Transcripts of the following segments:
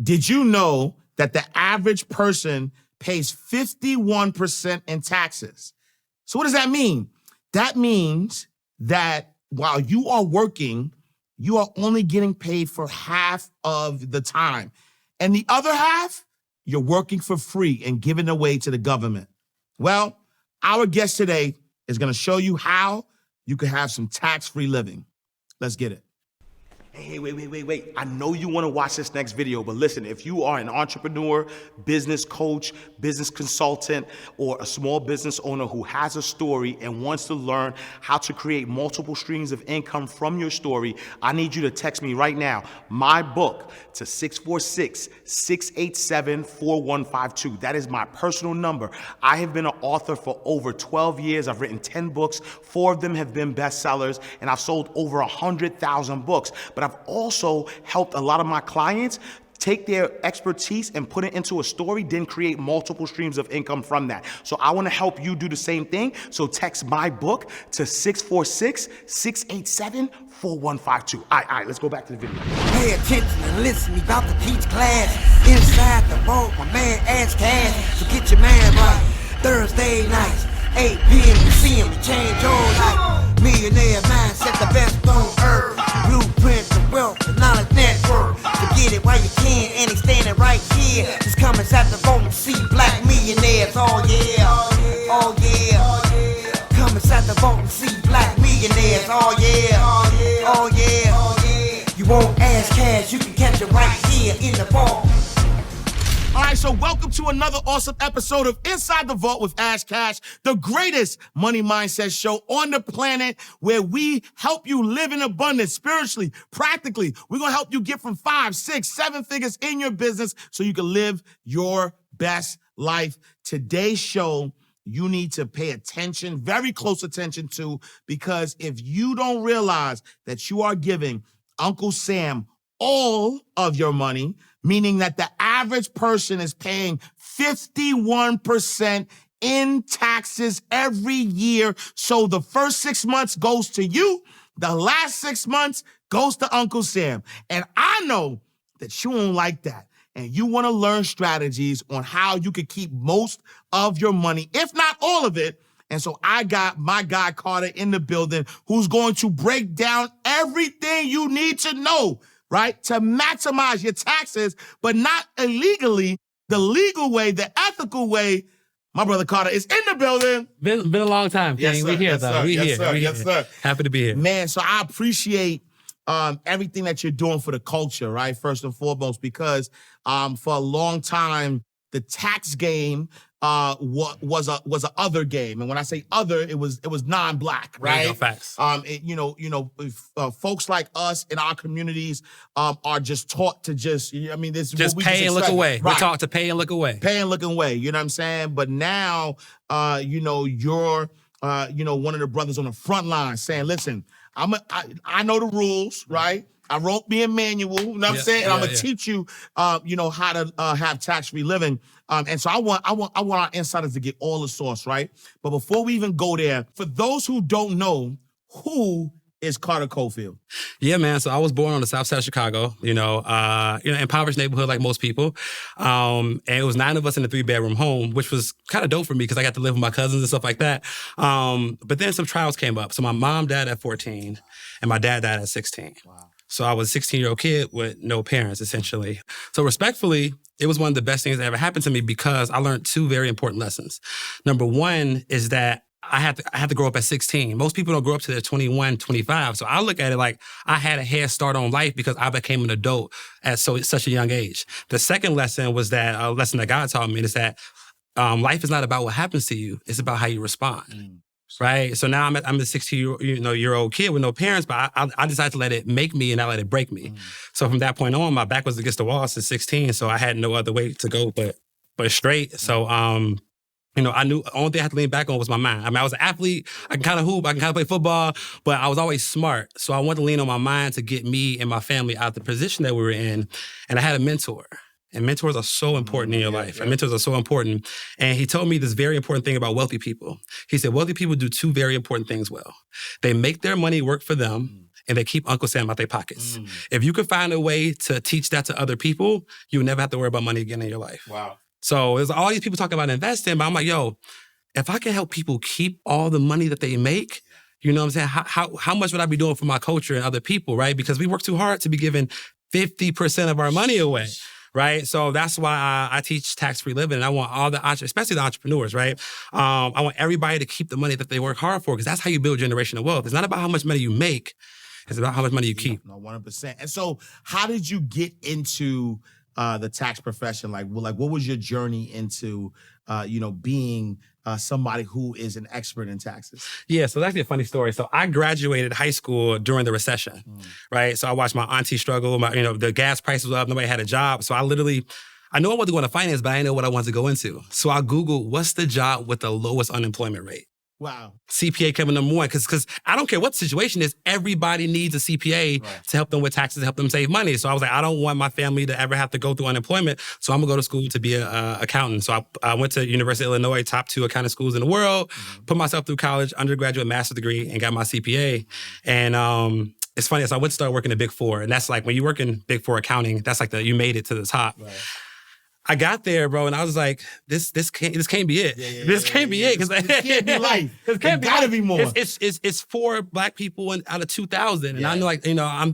Did you know that the average person pays 51% in taxes? So what does that mean? That means that while you are working, you are only getting paid for half of the time. And the other half, you're working for free and giving away to the government. Well, our guest today is going to show you how you can have some tax-free living. Let's get it. Hey, wait. I know you want to watch this next video, but listen, if you are an entrepreneur, business coach, business consultant, or a small business owner who has a story and wants to learn how to create multiple streams of income from your story, I need you to text me right now, my book, to 646-687-4152. That is my personal number. I have been an author for over 12 years. I've written 10 books. 4 of them have been bestsellers, and I've sold over 100,000 books. But I've also helped a lot of my clients take their expertise and put it into a story, then create multiple streams of income from that. So I want to help you do the same thing. So text my book to 646-687-4152. All right, let's go back to the video. Pay attention and listen, we about to teach class. Inside the vault, my man Is Cash. So get your man right. Thursday nights, 8 p.m. you see him, to change your life. Millionaire mindset, the best on earth. Blueprint, the wealth, the knowledge network. To get it while you can, and he's standing right here. Just come inside the vote and see black millionaires. Oh yeah. Come inside the vote and see black millionaires. Oh yeah. You won't ask cash, you can catch it right here in the vault. All right, so welcome to another awesome episode of Inside the Vault with Ash Cash, the greatest money mindset show on the planet, where we help you live in abundance spiritually, practically. We're going to help you get from 5, 6, 7 figures in your business so you can live your best life. Today's show, you need to pay attention, very close attention to, because if you don't realize that you are giving Uncle Sam all of your money, meaning that the average person is paying 51% in taxes every year. So the first 6 months goes to you. The last 6 months goes to Uncle Sam. And I know that you won't like that. And you want to learn strategies on how you can keep most of your money, if not all of it. And so I got my guy Carter in the building, who's going to break down everything you need to know, right, to maximize your taxes, but not illegally, the legal way, the ethical way. My brother Carter is in the building. Been a long time, King. Yes, We here, yes, though. sir. We Yes, here. sir. We Yes, here. sir. Happy to be here. Man, so I appreciate everything that you're doing for the culture, right, first and foremost, because for a long time, the tax game was a other game, and when I say other, it was non-black, right? No facts. Folks like us in our communities are just taught to this Just pay and look away. Right. We're taught to pay and look away. Pay and look away. You know what I'm saying? But now, you're one of the brothers on the front line saying, "Listen, I know the rules, right? I wrote me a manual, you know what I'm saying? And I'm gonna teach you, how to have tax-free living. And so I want our insiders to get all the sauce, right? But before we even go there, for those who don't know, who is Carter Cofield? Yeah, man. So I was born on the south side of Chicago, impoverished neighborhood like most people. And it was 9 of us in a 3-bedroom home, which was kind of dope for me because I got to live with my cousins and stuff like that. But then some trials came up. So my mom died at 14 and my dad died at 16. Wow. So I was a 16-year-old kid with no parents, essentially. So respectfully, it was one of the best things that ever happened to me because I learned 2 very important lessons. Number one is that I had to grow up at 16. Most people don't grow up till they're 21, 25. So I look at it like I had a head start on life because I became an adult at such a young age. The second lesson was that a lesson that God taught me is that life is not about what happens to you. It's about how you respond. Right? So now I'm a 16-year-old kid with no parents, but I decided to let it make me and not let it break me. So from that point on, my back was against the wall since 16. So I had no other way to go but straight. So, I knew the only thing I had to lean back on was my mind. I mean, I was an athlete. I can kind of hoop. I can kind of play football, but I was always smart. So I wanted to lean on my mind to get me and my family out of the position that we were in. And I had a mentor. And mentors are so important in your life. Yeah. And mentors are so important. And he told me this very important thing about wealthy people. He said, wealthy people do 2 very important things well. They make their money work for them, and they keep Uncle Sam out their pockets. If you could find a way to teach that to other people, you'll never have to worry about money again in your life. Wow. So there's all these people talking about investing, but I'm like, yo, if I can help people keep all the money that they make, you know what I'm saying? How much would I be doing for my culture and other people, right? Because we work too hard to be giving 50% of our money away, right? So that's why I teach tax-free living, and I want all the especially the entrepreneurs, right? I want everybody to keep the money that they work hard for, because that's how you build generational wealth. It's not about how much money you make. It's about how much money you keep. No, 100%. And so how did you get into the tax profession? Like what was your journey into, being somebody who is an expert in taxes? Yeah, so that's actually a funny story. So I graduated high school during the recession, right? So I watched my auntie struggle. The gas prices were up. Nobody had a job. So I knew I wanted to go into finance, but I didn't know what I wanted to go into. So I Googled, what's the job with the lowest unemployment rate? Wow. CPA came in number one, because I don't care what the situation is, everybody needs a CPA to help them with taxes, to help them save money. So I was like, I don't want my family to ever have to go through unemployment, so I'm gonna go to school to be an accountant. So I went to University of Illinois, top 2 accounting schools in the world, put myself through college, undergraduate, master's degree, and got my CPA. And it's funny, so I went to start working at Big Four, and that's like, when you work in Big Four accounting, that's like you made it to the top. Right. I got there, bro, and I was like, "This can't be it. This can't be it. This can't be life. This can't be more. It's 4 Black people out of 2,000, and I know,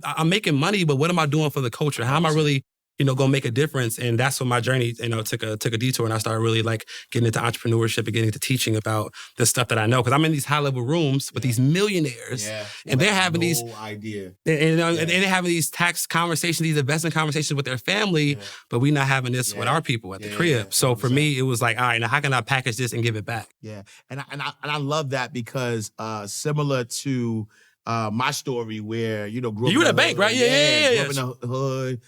I'm making money, but what am I doing for the culture? How am I really, gonna make a difference?" And that's when my journey, took a detour, and I started really like getting into entrepreneurship and getting into teaching about the stuff that I know, because I'm in these high level rooms with these millionaires, and they're having these idea, and they're having these tax conversations, these investment conversations with their family, but we're not having this with our people at the crib. So for me, it was like, all right, now how can I package this and give it back? Yeah, and I love that, because similar to my story, where grew up you in a bank, right? Grew up in the hood.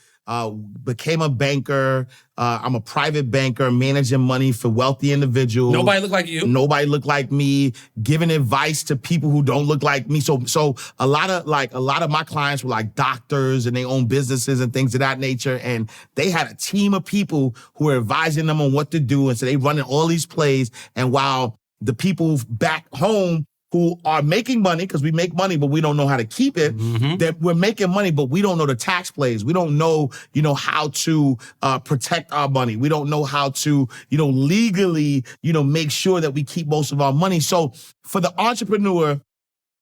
Became a banker. I'm a private banker, managing money for wealthy individuals. Nobody look like you. Nobody look like me. Giving advice to people who don't look like me. So a lot of my clients were like doctors, and they own businesses and things of that nature. And they had a team of people who were advising them on what to do. And so they running all these plays. And while the people back home who are making money, because we make money, but we don't know how to keep it, that we're making money, but we don't know the tax plays. We don't know, how to protect our money. We don't know how to, legally, make sure that we keep most of our money. So for the entrepreneur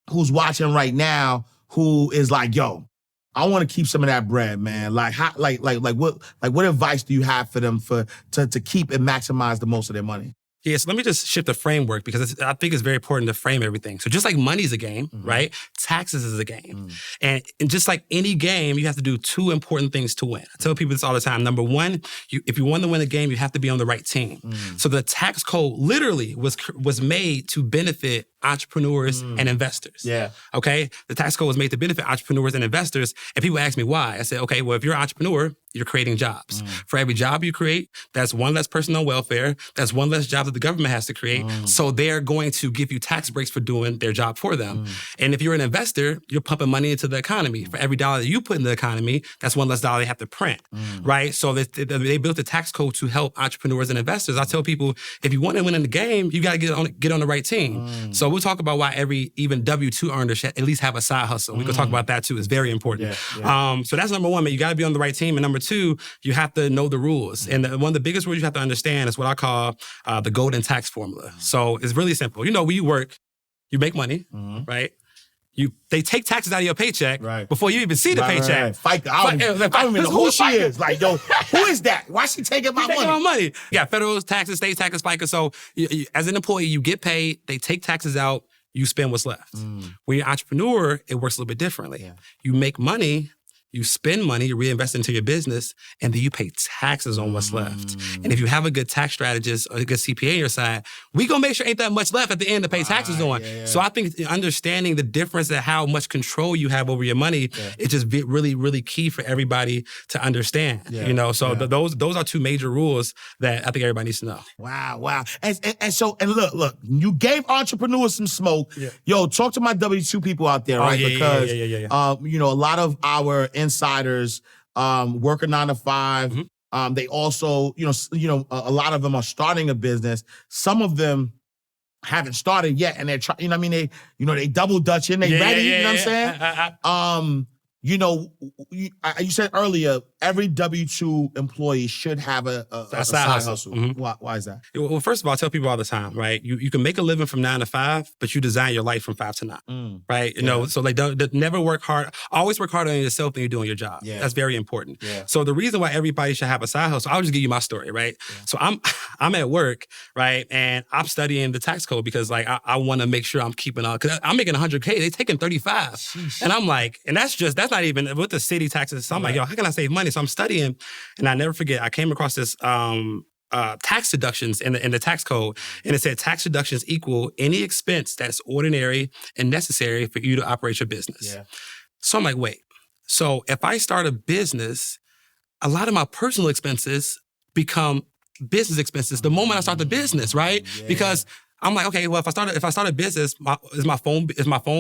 who's watching right now, who is like, yo, I want to keep some of that bread, man. Like, what advice do you have for them to keep and maximize the most of their money? Yeah, so let me just shift the framework, because I think it's very important to frame everything. So just like money's a game, right? Taxes is a game. And just like any game, you have to do 2 important things to win. I tell people this all the time. Number 1, if you want to win a game, you have to be on the right team. So the tax code literally was made to benefit entrepreneurs and investors. Yeah. Okay? The tax code was made to benefit entrepreneurs and investors. And people ask me why. I said, okay, well, if you're an entrepreneur, you're creating jobs. For every job you create, that's 1 less person on welfare. That's 1 less job that the government has to create. So they're going to give you tax breaks for doing their job for them. And if you're an investor, you're pumping money into the economy. For every dollar that you put in the economy, that's 1 less dollar they have to print, right? So they built the tax code to help entrepreneurs and investors. I tell people, if you want to win in the game, you got to get on the right team. So we'll talk about why every even W-2 earner should at least have a side hustle. We can talk about that too. It's very important. So that's number 1, man. You got to be on the right team. And number 2, you have to know the rules. And one of the biggest rules you have to understand is what I call the golden tax formula. So it's really simple. When you work, you make money, right? They take taxes out of your paycheck before you even see the paycheck. Right. I don't even know who she is. Like, yo, who is that? Why she taking my money? You got federal taxes, state taxes, FICA. So you, as an employee, you get paid, they take taxes out, you spend what's left. When you're an entrepreneur, it works a little bit differently. You make money, you spend money, you reinvest into your business, and then you pay taxes on what's left. And if you have a good tax strategist or a good CPA on your side, we gonna make sure ain't that much left at the end to pay taxes on. So I think understanding the difference of how much control you have over your money is just really, really key for everybody to understand. Those are 2 major rules that I think everybody needs to know. Wow. And look, you gave entrepreneurs some smoke. Yo, talk to my W-2 people out there, right? Because a lot of our insiders work a 9 to 5. They also, a lot of them are starting a business. Some of them haven't started yet, and they're trying. You know what I mean? They double dutching. They ready. You know what I'm saying? You said earlier every W-2 employee should have a side hustle. Mm-hmm. Why is that? Well, first of all, I tell people all the time, right? You can make a living from 9 to 5, but you design your life from 5 to 9, right? You know, so like don't never work hard. Always work harder on yourself than you're doing your job. Yeah. That's very important. Yeah. So the reason why everybody should have a side hustle, I'll just give you my story, right? Yeah. So I'm at work, right, and I'm studying the tax code because like I want to make sure I'm keeping on, because I'm making $100K, they taking 35, Sheesh. And I'm like, and that's not even with the city taxes. So I'm like, yo, how can I save money? So I'm studying, and I never forget, I came across this tax deductions in the tax code, and it said tax deductions equal any expense that's ordinary and necessary for you to operate your business. Yeah. So I'm like, wait. So if I start a business, a lot of my personal expenses become business expenses the moment I start the business, right? Yeah. Because I'm like, okay, well, if I start a business, is my phone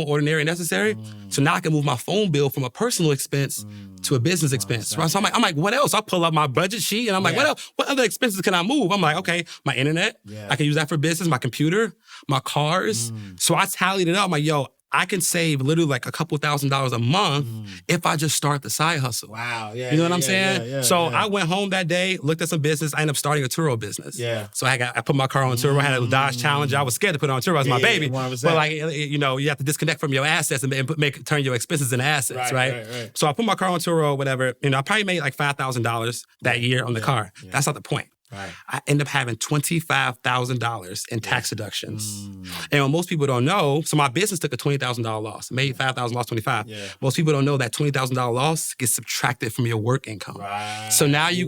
ordinary and necessary? So now I can move my phone bill from a personal expense to a business expense. Right? So I'm like, what else? I pull up my budget sheet and I'm like, what else? What other expenses can I move? I'm like, okay, my internet, I can use that for business, my computer, my cars. So I tallied it up. I'm like, yo, I can save literally like a couple $1,000s a month if I just start the side hustle. Wow. Yeah. You know what I'm saying? So I went home that day, looked at some business. I ended up starting a Turo business. Yeah. So I put my car on Turo. I had a Dodge Challenger. I was scared to put it on Turo. It was my baby. 100%. But like, you know, you have to disconnect from your assets and turn your expenses into assets, right? So I put my car on Turo, whatever. You know, I probably made like $5,000 that year on the car. Yeah. That's not the point. Right. I end up having $25,000 in tax deductions. And what most people don't know, so my business took a $20,000 loss. Made $5,000, lost $25,000. Yeah. Most people don't know that $20,000 loss gets subtracted from your work income. Right. So now you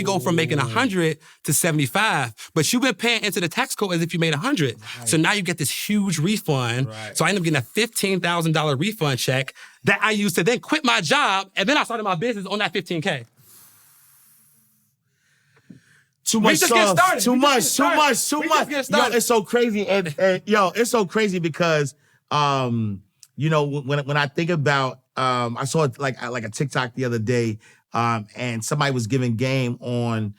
go from making $100 to $75, but you've been paying into the tax code as if you made $100. Right. So now you get this huge refund. Right. So I end up getting a $15,000 refund check that I used to then quit my job, and then I started my business on that $15K. Too much sauce. Too much. Yo, it's so crazy. And it's so crazy because, you know, when I think about, I saw like a TikTok the other day, and somebody was giving game on,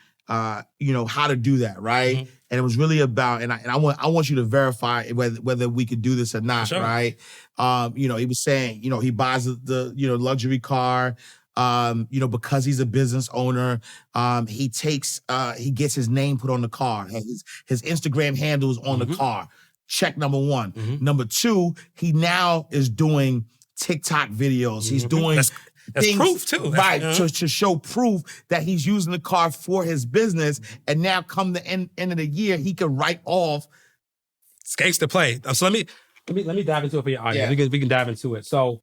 you know, how to do that, right? Mm-hmm. And it was really about, and I want you to verify whether we could do this or not, sure. Right? You know, he was saying, you know, he buys the luxury car. You know, because he's a business owner, he gets his name put on the car. His Instagram handles on the car. Check number one. Number two, he now is doing TikTok videos. He's doing that's things, proof too. Right, to show proof that he's using the car for his business. And now come the end of the year, he can write off. It's gangsta play. So let me dive into it for your audience. Yeah. We can dive into it. So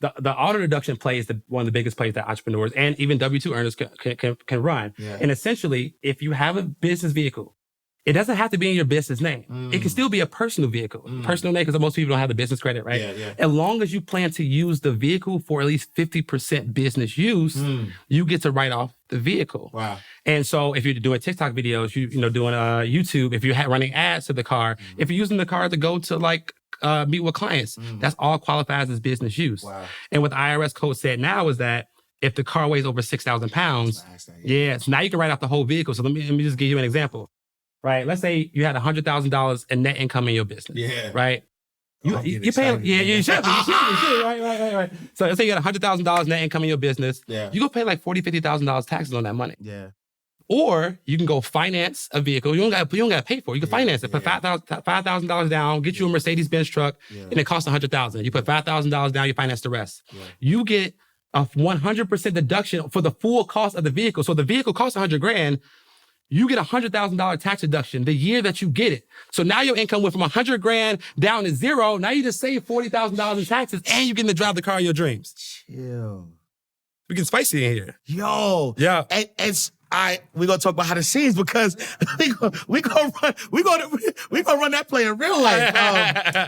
the auto deduction play is one of the biggest plays that entrepreneurs and even W-2 earners can run. Yeah. And essentially, if you have a business vehicle, it doesn't have to be in your business name. It can still be a personal vehicle. Personal name, because most people don't have the business credit, right? Yeah. As long as you plan to use the vehicle for at least 50% business use, you get to write off the vehicle. Wow. And so if you're doing TikTok videos, you know, doing YouTube, if you're running ads to the car, if you're using the car to go to like meet with clients, that's all qualifies as business use. Wow. And what the IRS code said now is that if the car weighs over 6,000 pounds, so now you can write off the whole vehicle. So let me just give you an example. Right? Let's say you had $100,000 in net income in your business. Yeah. Right? You pay, you should, right. So let's say you got $100,000 net income in your business. Yeah. You go pay like $40,000, $50,000 taxes on that money. Yeah. Or you can go finance a vehicle. You don't got to pay for it. You can finance it. Put $5,000 down, get you a Mercedes-Benz truck, and it costs $100,000. You put $5,000 down, you finance the rest. Yeah. You get a 100% deduction for the full cost of the vehicle. So the vehicle costs $100,000. You get a $100,000 tax deduction the year that you get it. So now your income went from $100,000 down to zero. Now you just saved $40,000 in taxes, and you're getting to drive the car of your dreams. Chill. We get spicy in here. Yo. Yeah. And we're gonna talk behind the scenes because we gonna run that play in real life.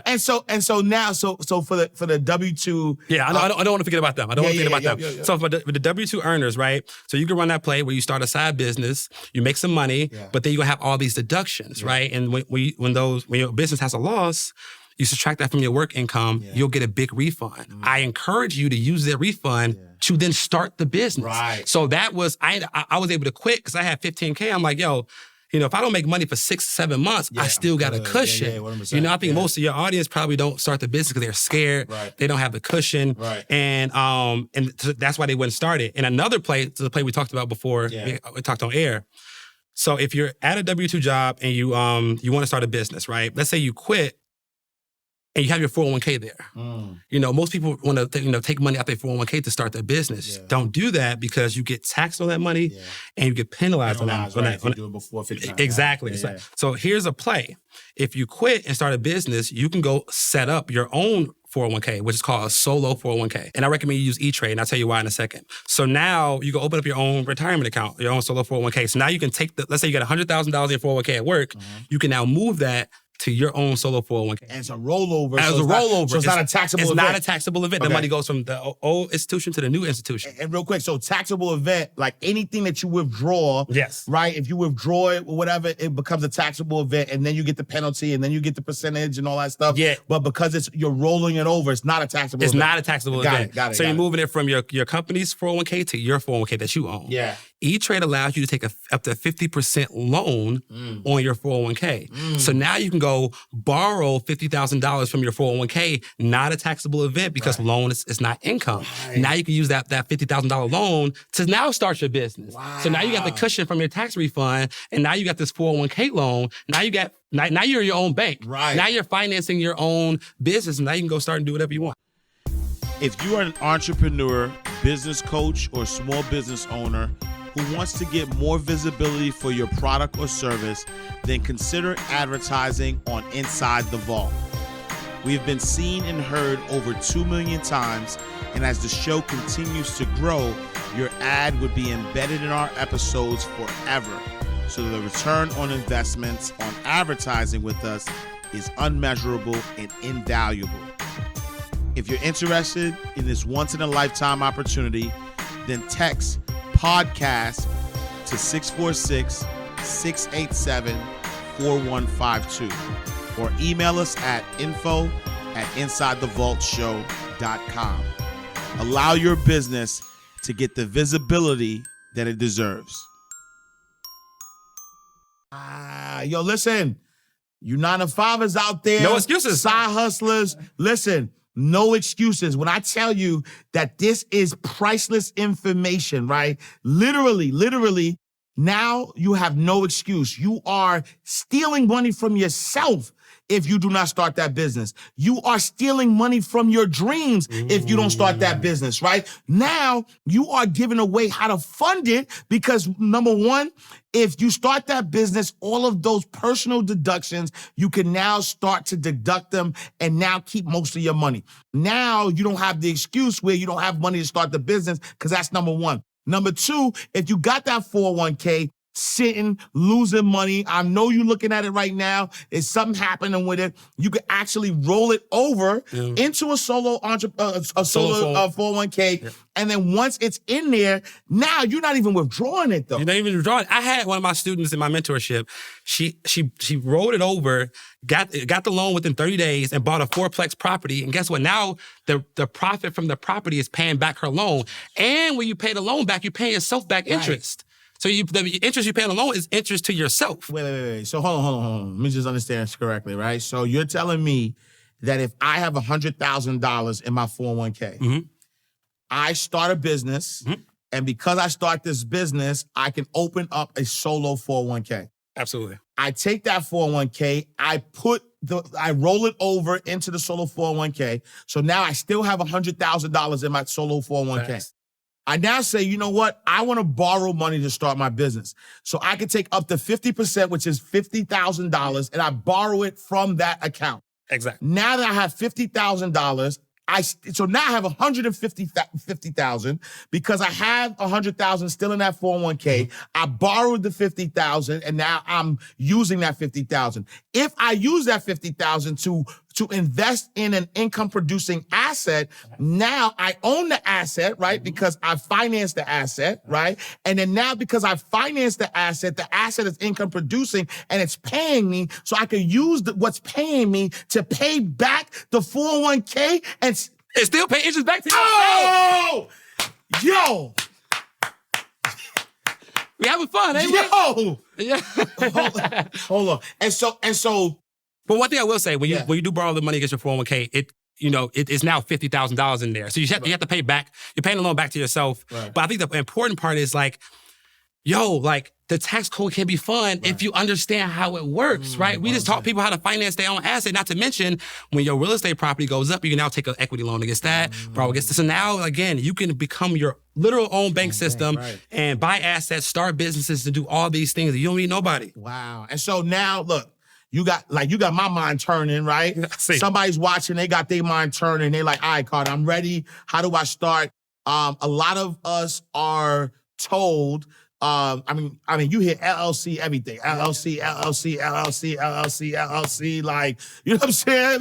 And so now for the W-2. Yeah, I don't want to forget about them. I don't want to forget about them. So for the W-2 earners, right? So you can run that play where you start a side business, you make some money, but then you're gonna have all these deductions, right? And when your business has a loss, you subtract that from your work income, you'll get a big refund. I encourage you to use that refund to then start the business. Right. So that was, I was able to quit because I had $15K. I'm like, yo, if I don't make money for 6-7 months, I still got a cushion. 100%. I think most of your audience probably don't start the business because they're scared. Right. They don't have the cushion. Right. And that's why they wouldn't start it. And another play, the play we talked about before, we talked on air. So if you're at a W-2 job and you want to start a business, right? Let's say you quit and you have your 401k there. Most people want to take money out their 401k to start their business. Yeah. Don't do that because you get taxed on that money and you get penalized on that. If you do it before 59. Exactly. So here's a play. If you quit and start a business, you can go set up your own 401k, which is called a solo 401k. And I recommend you use E-Trade, and I'll tell you why in a second. So now you can open up your own retirement account, your own solo 401k. So now you can take let's say you got $100,000 in your 401k at work, you can now move that to your own solo 401k. And it's a rollover. So it's not a taxable event. It's not a taxable event. The money goes from the old institution to the new institution. And real quick, so taxable event, like anything that you withdraw, right? If you withdraw it or whatever, it becomes a taxable event, and then you get the penalty, and then you get the percentage and all that stuff. Yeah. But because you're rolling it over, it's not a taxable event. It's not a taxable event. Got it. So you're moving it from your company's 401k to your 401k that you own. Yeah. E-Trade allows you to take up to 50% loan on your 401k. So now you can go borrow $50,000 from your 401k, not a taxable event because loan is not income. Right. Now you can use that $50,000 loan to now start your business. Wow. So now you got the cushion from your tax refund, and now you got this 401k loan. Now you're your own bank. Right. Now you're financing your own business, and now you can go start and do whatever you want. If you are an entrepreneur, business coach, or small business owner who wants to get more visibility for your product or service, then consider advertising on Inside the Vault. We've been seen and heard over 2 million times, and as the show continues to grow, your ad would be embedded in our episodes forever. So the return on investments on advertising with us is unmeasurable and invaluable. If you're interested in this once-in-a-lifetime opportunity, then text podcast to 646-687-4152 or email us at info@insidethevaultshow.com. Allow your business to get the visibility that it deserves. Yo, listen, you 9-to-5ers out there. No excuses. Side hustlers, listen. No excuses. When I tell you that this is priceless information, right? Literally, now you have no excuse. You are stealing money from yourself if you do not start that business. You are stealing money from your dreams if you don't start that business, right? Now you are giving away how to fund it because, number one, if you start that business, all of those personal deductions, you can now start to deduct them and now keep most of your money. Now you don't have the excuse where you don't have money to start the business because that's number one. Number two, if you got that 401k, sitting, losing money. I know you're looking at it right now. Is something happening with it? You can actually roll it over into a solo 401k. And then once it's in there, now you're not even withdrawing it though. You're not even withdrawing. I had one of my students in my mentorship. She rolled it over, got the loan within 30 days and bought a 4-plex property. And guess what? Now the profit from the property is paying back her loan. And when you pay the loan back, you pay yourself back interest. So the interest you pay on the loan is interest to yourself. Wait. So hold on. Let me just understand this correctly, right? So you're telling me that if I have $100,000 in my 401k, I start a business, and because I start this business, I can open up a solo 401k. Absolutely. I take that 401k, I roll it over into the solo 401k. So now I still have $100,000 in my solo 401k. Nice. I now say, you know what? I want to borrow money to start my business. So I can take up to 50%, which is $50,000, and I borrow it from that account. Exactly. Now that I have $50,000, so now I have $150,000 because I have $100,000 still in that 401k. I borrowed the $50,000 and now I'm using that $50,000. If I use that $50,000 to invest in an income producing asset, now I own the asset, right? Because I financed the asset, right? And then now because I financed the asset is income producing and it's paying me, so I can use what's paying me to pay back the 401k and still pay interest back to you. Oh! Yo! We having fun, ain't we? Yo! Yeah. Hold on. And so. But one thing I will say, when you do borrow the money against your 401k, it's now $50,000 in there. So you have to pay back. You're paying the loan back to yourself. Right. But I think the important part is like, the tax code can be fun if you understand how it works, right? We just taught people how to finance their own asset. Not to mention, when your real estate property goes up, you can now take an equity loan against that, borrow against this. So now, again, you can become your literal own bank system and buy assets, start businesses, to do all these things. You don't need nobody. Wow. And so now, look, you got my mind turning, right? Somebody's watching, they got their mind turning. They're like, all right, Carter, I'm ready. How do I start? A lot of us are told, I mean, you hear LLC everything. LLC, like, you know what I'm saying?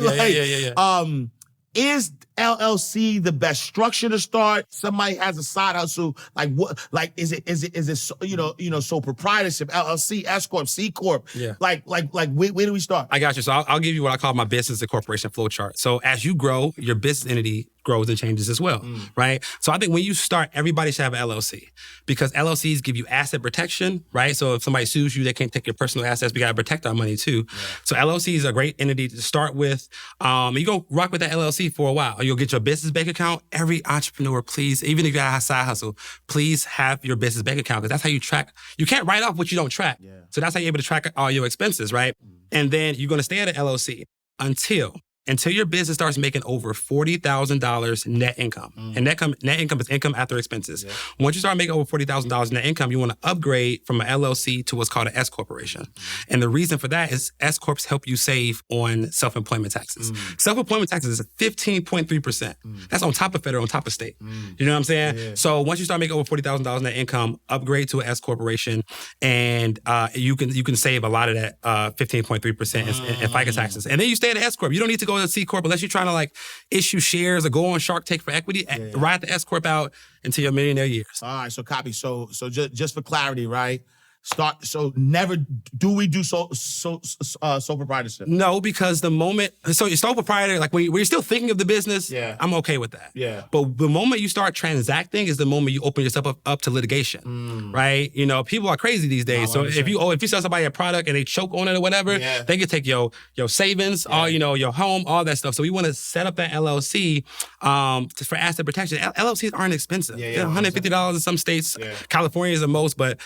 Yeah. Is LLC the best structure to start? Somebody has a side hustle. Like what? Like is it sole proprietorship? LLC, S corp, C corp. Yeah. Like where do we start? I got you. So I'll give you what I call my business and corporation flow chart. So as you grow, your business entity grows and changes as well, right? So I think when you start, everybody should have an LLC, because LLCs give you asset protection, right? So if somebody sues you, they can't take your personal assets. We got to protect our money too. Yeah. So LLC is a great entity to start with. You go rock with that LLC for a while. You'll get your business bank account. Every entrepreneur, please, even if you have a side hustle, please have your business bank account, because that's how you track. You can't write off what you don't track. Yeah. So that's how you're able to track all your expenses, right? And then you're going to stay at an LLC until your business starts making over $40,000 net income. And net income is income after expenses. Yeah. Once you start making over $40,000 net income, you want to upgrade from an LLC to what's called an S corporation. And the reason for that is S corps help you save on self-employment taxes. Self-employment taxes is 15.3%. That's on top of federal, on top of state. You know what I'm saying? Yeah. So once you start making over $40,000 net income, upgrade to an S corporation, and you can save a lot of that 15.3% in FICA taxes. And then you stay at an S corp. You don't need to go to C corp unless you're trying to like issue shares or go on Shark Tank for equity. Ride the S corp out until your millionaire years. All right, so copy. So just for clarity, right? Never do we do sole proprietorship? No, because the moment, so you're sole proprietor, like when you're still thinking of the business, I'm okay with that. Yeah. But the moment you start transacting is the moment you open yourself up to litigation, right? You know, people are crazy these days. So if you sell somebody a product and they choke on it or whatever, they can take your savings, all your home, all that stuff. So we want to set up that LLC for asset protection. LLCs aren't expensive. They're $150 in some states. California is the most, but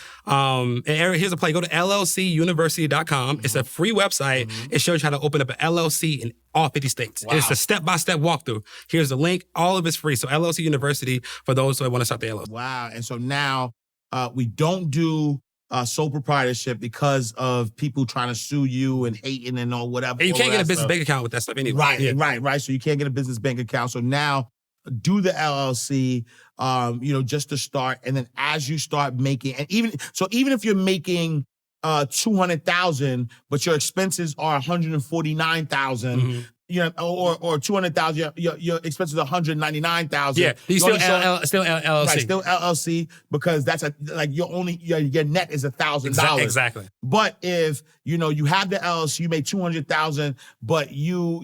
and Eric, here's a play. Go to llcuniversity.com. It's a free website. It shows you how to open up an LLC in all 50 states. Wow. It's a step-by-step walkthrough. Here's the link. All of it's free. So LLC University for those who want to start the LLC. Wow. And so now we don't do sole proprietorship because of people trying to sue you and hating and all whatever. And you can't get a business bank account with that stuff anyway. Right. So you can't get a business bank account. So now do the LLC, just to start. And then as you start making, and even if you're making $200,000, but your expenses are $149,000, or $200,000, your expenses are $199,000. Yeah, you still LLC. Right, still LLC, because that's your net is $1,000. Exactly. But if you have the LLC, you make $200,000, but you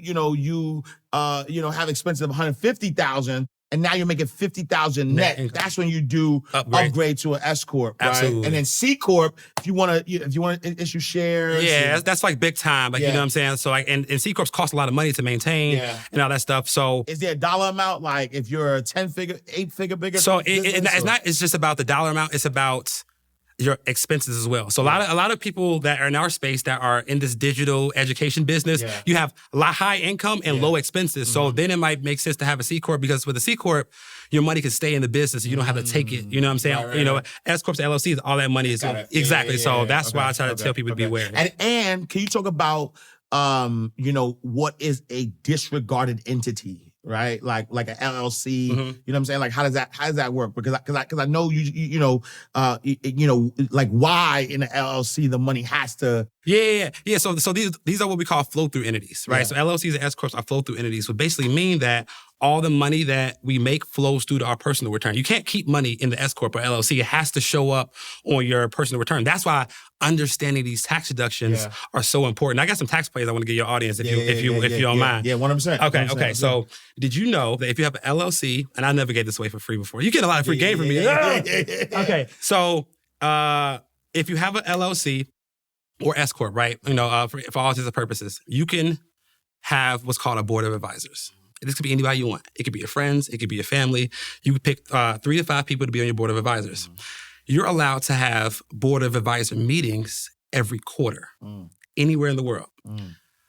have expenses of $150,000. And now you're making $50,000 net. That's when you do upgrade to an S corp, right? Absolutely. And then C corp, if you want to issue shares. Yeah, that's like big time. Like you know what I'm saying. So and C corps cost a lot of money to maintain and all that stuff. So is there a dollar amount? Like if you're a 8-figure bigger? So it's not. It's just about the dollar amount. It's about your expenses as well. So a lot of people that are in our space that are in this digital education business, you have a lot high income and low expenses. So then it might make sense to have a C corp, because with a C corp, your money can stay in the business. You don't have to take it. You know what I'm saying? Right. S corps, LLCs, all that money is exactly. So that's why I try to tell people to be aware. And can you talk about what is a disregarded entity? Right, like an LLC. You know what I'm saying? Like how does that work? Because I know like why in an LLC the money has to. Yeah. So these are what we call flow through entities, right? So LLCs and S corps are flow through entities, which basically mean that all the money that we make flows through to our personal return. You can't keep money in the S corp or LLC. It has to show up on your personal return. That's why understanding these tax deductions are so important. I got some tax plays I want to give your audience if you don't mind. Yeah, 100%. Okay. So did you know that if you have an LLC, and I never gave this away for free before, you get a lot of free game from me. Okay, so if you have an LLC or S corp, right? You know, for all intents and purposes, you can have what's called a board of advisors. This could be anybody you want. It could be your friends. It could be your family. You could pick 3 to 5 people to be on your board of advisors. You're allowed to have board of advisor meetings every quarter, anywhere in the world.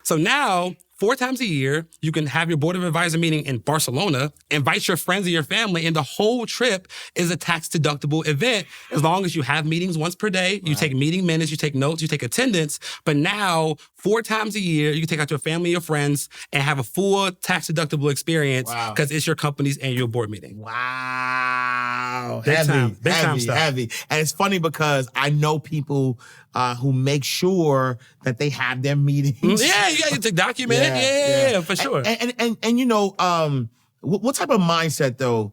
So now, 4 times a year, you can have your board of advisor meeting in Barcelona, invite your friends and your family, and the whole trip is a tax-deductible event as long as you have meetings once per day. You take meeting minutes, you take notes, you take attendance. But now, 4 times a year, you can take out your family, your friends, and have a full tax-deductible experience because it's your company's annual board meeting. Wow. Big Heavy. time stuff. And it's funny because I know people who make sure that they have their meetings. Yeah, you got to document it. Yeah, for sure. And you know, what type of mindset though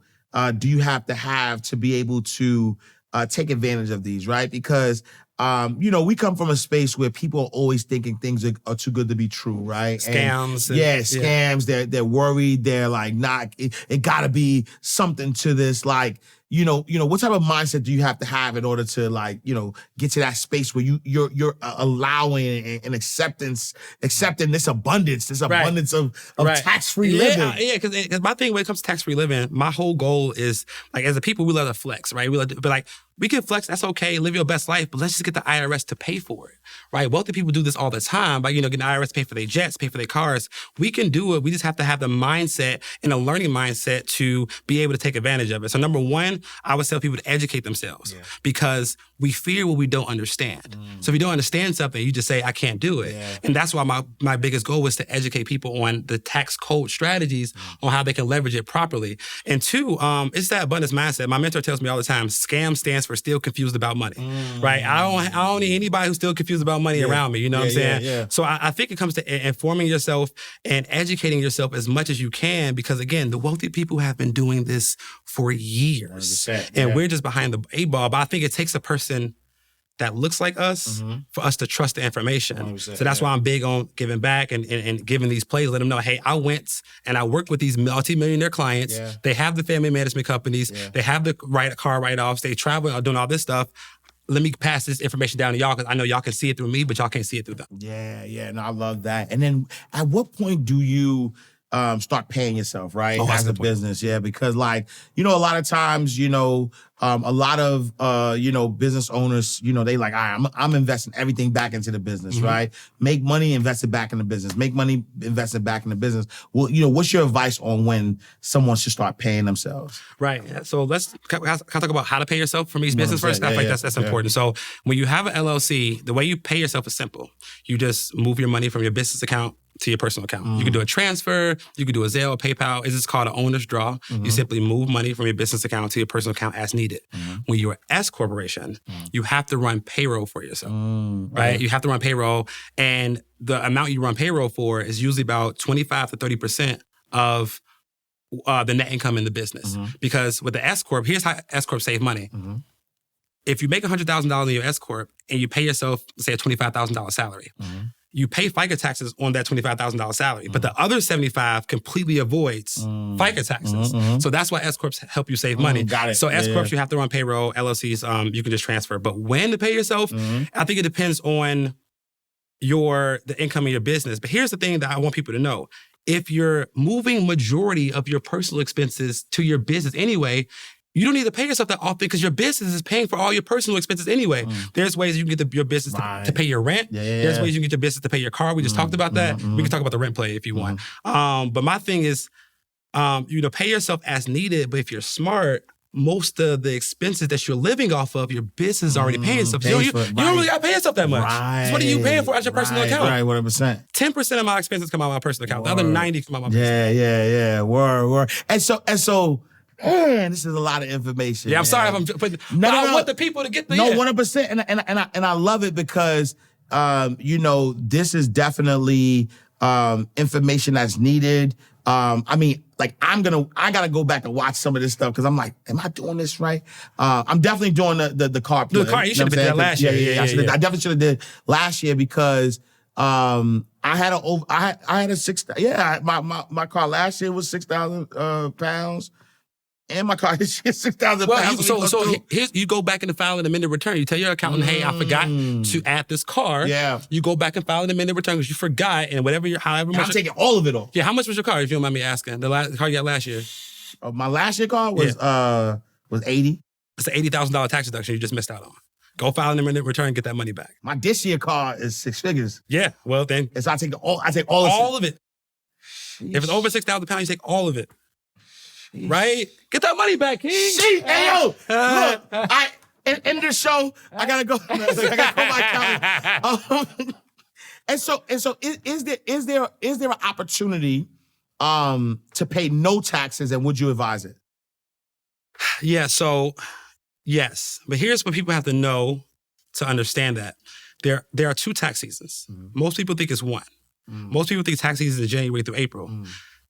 do you have to be able to take advantage of these, right? Because you know, we come from a space where people are always thinking things are too good to be true, right? Scams. Scams. They're worried. They're like, it gotta be something to this. Like, you know, what type of mindset do you have to have in order to, like, you know, get to that space where you're allowing and accepting this abundance of tax-free living? Yeah, because my thing when it comes to tax-free living, my whole goal is, like, as a people, we love to flex, right? We love to be like, we can flex, that's okay, live your best life, but let's just get the IRS to pay for it, right? Wealthy people do this all the time by, you know, getting the IRS to pay for their jets, pay for their cars. We can do it. We just have to have the mindset and a learning mindset to be able to take advantage of it. So number one, I would tell people to educate themselves because we fear what we don't understand. So if you don't understand something, you just say, I can't do it. And that's why my biggest goal was to educate people on the tax code strategies on how they can leverage it properly. And 2, it's that abundance mindset. My mentor tells me all the time, SCAM stands for still confused about money, right? I don't need anybody who's still confused about money around me, you know what I'm saying? So I think it comes to informing yourself and educating yourself as much as you can because, again, the wealthy people have been doing this for years. And we're just behind the 8 ball. But I think it takes a person that looks like us for us to trust the information. So that's why I'm big on giving back and giving these plays, let them know, hey, I went and I worked with these multi-millionaire clients. They have the family management companies. They have the car write-offs. They travel and doing all this stuff. Let me pass this information down to y'all because I know y'all can see it through me, but y'all can't see it through them. Yeah. No, I love that. And then at what point do you start paying yourself, right? As a business, because, like, you know, a lot of times, you know, a lot of you know, business owners, you know, they like, all right, I'm investing everything back into the business, right? Make money, invest it back in the business. Make money, invest it back in the business. Well, you know, what's your advice on when someone should start paying themselves? Right. So can I talk about how to pay yourself from each business first? I think that's important. So when you have an LLC, the way you pay yourself is simple. You just move your money from your business account to your personal account. You can do a transfer, you can do a Zelle, PayPal. It's just called an owner's draw. You simply move money from your business account to your personal account as needed. When you're an S corporation, you have to run payroll for yourself, right? You have to run payroll, and the amount you run payroll for is usually about 25 to 30% of the net income in the business. Because with the S corp, here's how S corp save money. If you make $100,000 in your S corp and you pay yourself, say, a $25,000 salary, you pay FICA taxes on that $25,000 salary, but the other $75,000 completely avoids FICA taxes. So that's why S corps help you save money. Got it. So S corps, you have to run payroll. LLCs, you can just transfer. But when to pay yourself, I think it depends on the income of your business. But here's the thing that I want people to know: if you're moving majority of your personal expenses to your business anyway, you don't need to pay yourself that often because your business is paying for all your personal expenses anyway. There's ways you can get your business to pay your rent. There's ways you can get your business to pay your car. We just talked about that. We can talk about the rent play if you want. But my thing is, you know, pay yourself as needed. But if you're smart, most of the expenses that you're living off of, your business is already paying stuff. So you don't really got to pay yourself that much. So what are you paying for as your personal account? Right, 100%. 10% of my expenses come out of my personal account. The other 90 come out of my personal account. Word. And so, man, this is a lot of information. Yeah, I'm sorry if I'm putting, but I want the people to get the 100%. And I love it because you know, this is definitely information that's needed. I mean, like, I gotta go back and watch some of this stuff because I'm like, am I doing this right? I'm definitely doing the car play. The car, you should have been there last year. Yeah. I definitely should have did last year because I had a 6. My car last year was 6,000 pounds. And my car is 6,000 Well, pounds. here's you go back and file an amended return. You tell your accountant, hey, I forgot to add this car. Yeah. You go back and file an amended return because you forgot, and however much. I'm taking all of it off. Yeah, how much was your car, if you don't mind me asking? The car you got last year? My last year car was 80. It's an $80,000 tax deduction you just missed out on. Go file an amended return and get that money back. My this year car is 6 figures. Yeah, well then. And so I take all of it. Sheesh. If it's over 6,000 pounds, you take all of it. Sheesh. Right? Get that money back, King. Sheesh. Hey, yo, look, in the show, I gotta go. I gotta call my accountant. And so, is there an opportunity to pay no taxes, and would you advise it? Yeah. So, yes, but here's what people have to know to understand that there are 2 tax seasons. Most people think it's 1. Most people think tax season is January through April.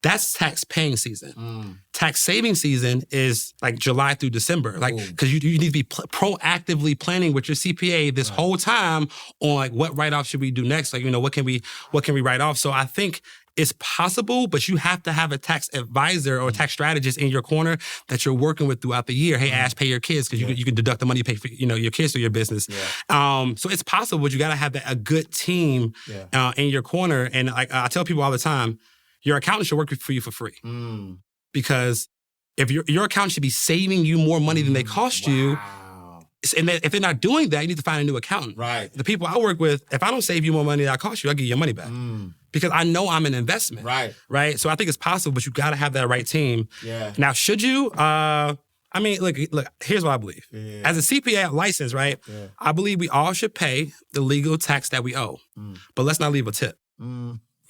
That's tax paying season. Tax saving season is like July through December. Like, because you need to be proactively planning with your CPA this whole time on like what write-off should we do next? Like, what can we write off? So I think it's possible, but you have to have a tax advisor or tax strategist in your corner that you're working with throughout the year. Hey, Ash, pay your kids because you can deduct the money you pay for your kids through your business. Yeah. So it's possible, but you got to have a good team in your corner. And like I tell people all the time, your accountant should work for you for free because if your accountant should be saving you more money than they cost you. And if they're not doing that, you need to find a new accountant. Right. The people I work with, if I don't save you more money than I cost you, I'll give you your money back. Because I know I'm an investment. Right. So I think it's possible, but you got to have that right team. Yeah. Now, should you? Look, here's what I believe. Yeah. As a CPA license, right, I believe we all should pay the legal tax that we owe. But let's not leave a tip.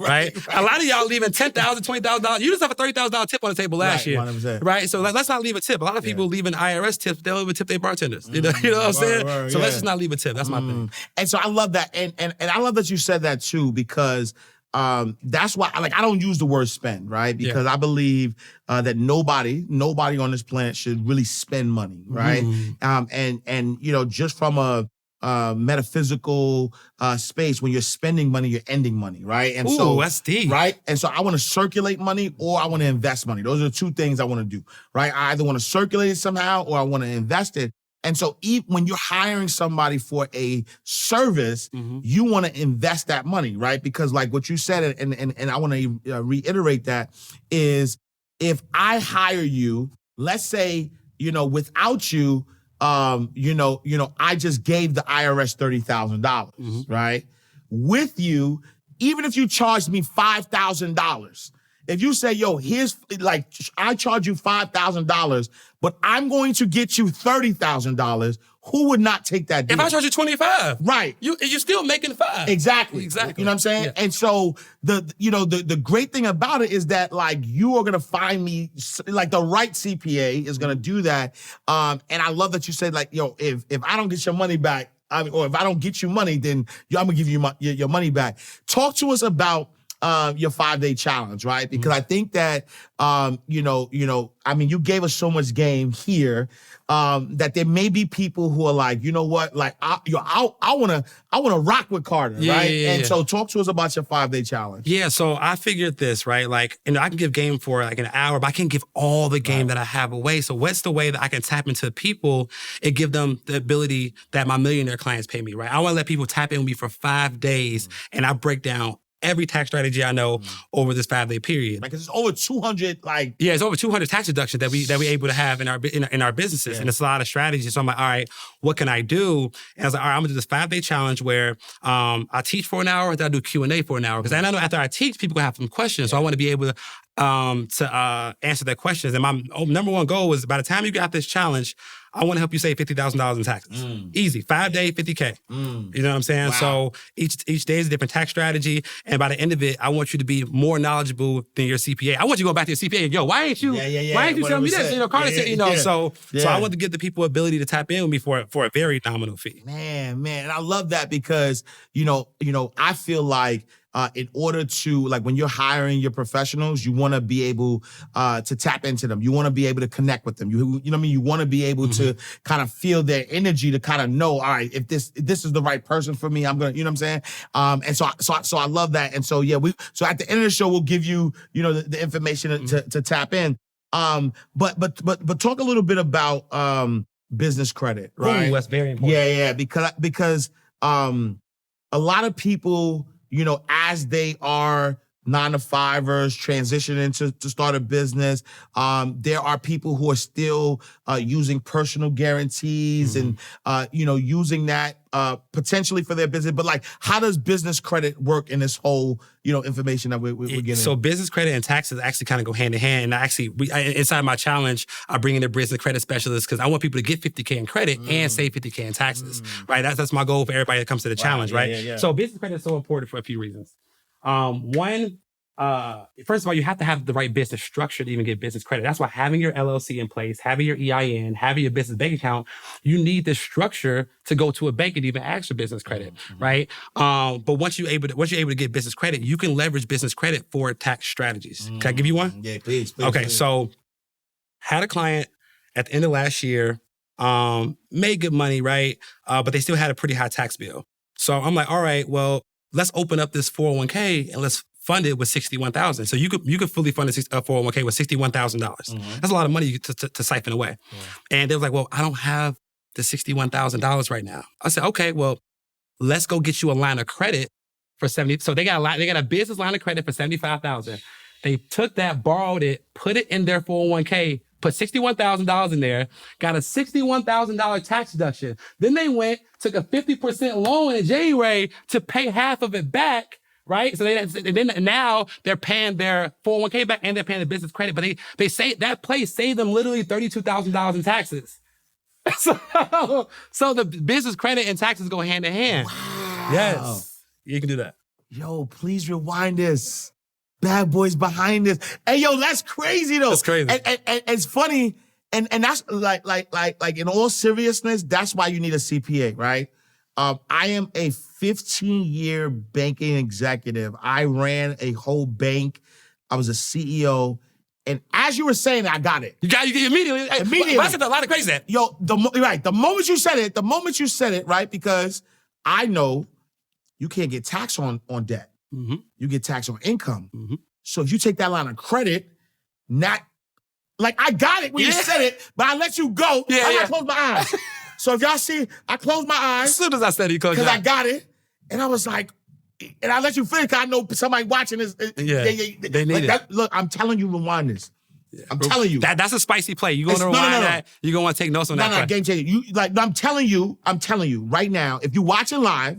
Right? A lot of y'all leaving $10,000, $20,000. You just have a $30,000 tip on the table last year. 100%. Right? So let's not leave a tip. A lot of people leaving IRS tips, they'll even tip their bartenders. You know what I'm saying? So let's just not leave a tip. That's my thing. And so I love that. And I love that you said that too, because that's why I don't use the word spend, right? Because I believe that nobody on this planet should really spend money, right? And just from a metaphysical space, when you're spending money, you're ending money, right? And so that's deep. Right? And so I want to circulate money or I want to invest money. Those are the 2 things I want to do, right? I either want to circulate it somehow or I want to invest it. And so when you're hiring somebody for a service, you want to invest that money, right? Because like what you said, and I want to reiterate that, is if I hire you, let's say, without you, I just gave the IRS $30,000, right? With you, even if you charged me $5,000, if you say, yo, I charge you $5,000, but I'm going to get you $30,000, who would not take that deal? If I charge you $25, right, you're still making $5. Exactly. You know what I'm saying? Yeah. And so the great thing about it is that like you are gonna find me like the right CPA is gonna do that. And I love that you said like, yo, if I don't get your money back, or if I don't get you money, then I'm gonna give you your money back. Talk to us about your 5-day challenge, right? Because I think that, you gave us so much game here that there may be people who are like, you know what, like I want to rock with Carter, right? And so talk to us about your 5-day challenge. Yeah, so I figured this, right? Like, I can give game for like an hour, but I can't give all the game that I have away. So what's the way that I can tap into people and give them the ability that my millionaire clients pay me, right? I want to let people tap in with me for 5 days, and I break down every tax strategy I know over this 5-day period. Like, it's over 200, like... Yeah, it's over 200 tax deductions that we able to have in our businesses. Yeah. And it's a lot of strategies. So I'm like, all right, what can I do? And I was like, all right, I'm gonna do this 5-day challenge where I teach for an hour, then I do Q&A for an hour. Because I know after I teach, people have some questions. So I want to be able to answer their questions. And my number one goal was by the time you got this challenge, I want to help you save $50,000 in taxes. Easy. 5 day, $50K. You know what I'm saying? Wow. So each day is a different tax strategy. And by the end of it, I want you to be more knowledgeable than your CPA. I want you to go back to your CPA and, yo, why ain't you telling me this? Carter said, So I want to give the people ability to tap in with me for a very nominal fee. Man. And I love that because, I feel like in order to, like, when you're hiring your professionals, you want to be able to tap into them. You want to be able to connect with them. You know what I mean? You want to be able to kind of feel their energy to kind of know, all right, if this is the right person for me, I'm going to, you know what I'm saying? And so I love that. And so, so at the end of the show, we'll give you, the information to tap in. But talk a little bit about business credit, right? Ooh, that's very important. Yeah, because a lot of people, as they are 9-to-5ers transitioning to start a business, there are people who are still using personal guarantees and using that potentially for their business. But like, how does business credit work in this whole information that we're getting? So business credit and taxes actually kind of go hand in hand. And inside my challenge, I bring in a business credit specialist because I want people to get $50K in credit and save $50K in taxes. Right? That's my goal for everybody that comes to the challenge. Right? Yeah. So business credit is so important for a few reasons. One, first of all, you have to have the right business structure to even get business credit. That's why having your LLC in place, having your EIN, having your business bank account, you need this structure to go to a bank and even ask for business credit, right? But once you're able to get business credit, you can leverage business credit for tax strategies. Can I give you one? Yeah, please. Okay, please. So had a client at the end of last year, made good money, right? But they still had a pretty high tax bill. So I'm like, all right, well, let's open up this 401k and let's fund it with $61,000. So you could fully fund a 401k with $61,000. That's a lot of money to siphon away. Yeah. And they were like, well, I don't have the $61,000 right now. I said, okay, well, let's go get you a line of credit for 70. So they got a business line of credit for $75,000. They took that, borrowed it, put it in their 401k, put $61,000 in there, got a $61,000 tax deduction. Then they took a 50% loan in January to pay half of it back, right? So now they're paying their 401k back and they're paying the business credit. But they say that place saved them literally $32,000 in taxes. So the business credit and taxes go hand in hand. Wow. Yes, you can do that. Yo, please rewind this. Bad boys behind this. Hey, yo, that's crazy though. That's crazy. And it's funny. And that's like in all seriousness, that's why you need a CPA, right? I am a 15-year banking executive. I ran a whole bank. I was a CEO. And as you were saying, I got it. You immediately. Immediately. That's a lot of crazy. Yo, the moment you said it, right? Because I know you can't get taxed on debt. Mm-hmm. You get taxed on income. Mm-hmm. So if you take that line of credit, not like I got it when you said it, but I let you go. I gotta close my eyes. So if y'all see, I closed my eyes. As soon as I said it, you closed your eyes. Because I got it. And I was like, and I let you finish because I know somebody watching this. They need it. Look, I'm telling you, rewind this. Yeah. I'm telling you. That's a spicy play. You're going to rewind that. You're going to want to take notes on that. No, game changer. I'm telling you right now, if you're watching live,